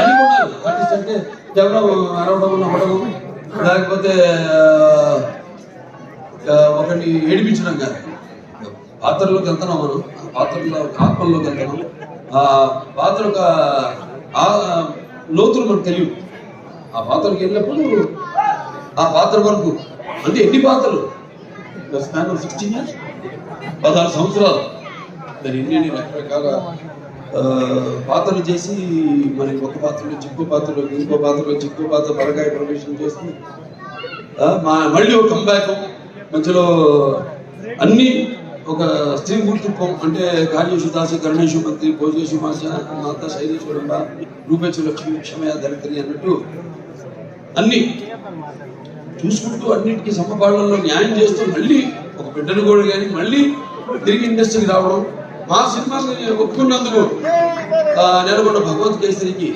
అన్ని కొన్నాను. ఆర్టిస్ట్ అంటే ఎవరో అరవడం నవ్వడము, లేకపోతే ఒకటి ఏడిపించడం కాదు. పాత్రలోకి వెళ్తున్నాం మనం, పాత్రలో ఆత్మల్లోకి వెళ్తున్నాం. ఆ పాత్ర ఒక లోతులు మనకు తెలియదు. ఆ పాత్రకి వెళ్ళినప్పుడు ఆ పాత్ర వరకు అంటే ఎన్ని పాత్రలు స్పాన్ 16 years 16 సంవత్సరాలు దాని ఎన్ని రకరకాల పాత్రలు చేసి మరి ఒక పాత్రలో ఇంకో పాత్రలో ఇంకో పాత్ర పరకాయ ప్రవేశం చేసి మళ్ళీ ఒక కంబ్యాక్ మధ్యలో అన్ని ఒక స్త్రీ మూర్తిత్వం అంటే కార్యేషు దాసి కరుణేషు మంత్రి భోజేషు మాస మాత శైలేశ్వరంబ రూపేశు లక్ష్మి క్షమయ ధరిత్రి అన్నట్టు అన్ని చూసుకుంటూ అన్నిటికీ సమపాళ్ళలో న్యాయం చేస్తూ మళ్ళీ ఒక బిడ్డను కూడా కానీ మళ్ళీ తిరిగి ఇండస్ట్రీకి రావడం. మా సినిమాని ఒప్పుకున్నందుకు నెలకొండ భగవత్ కేసరికి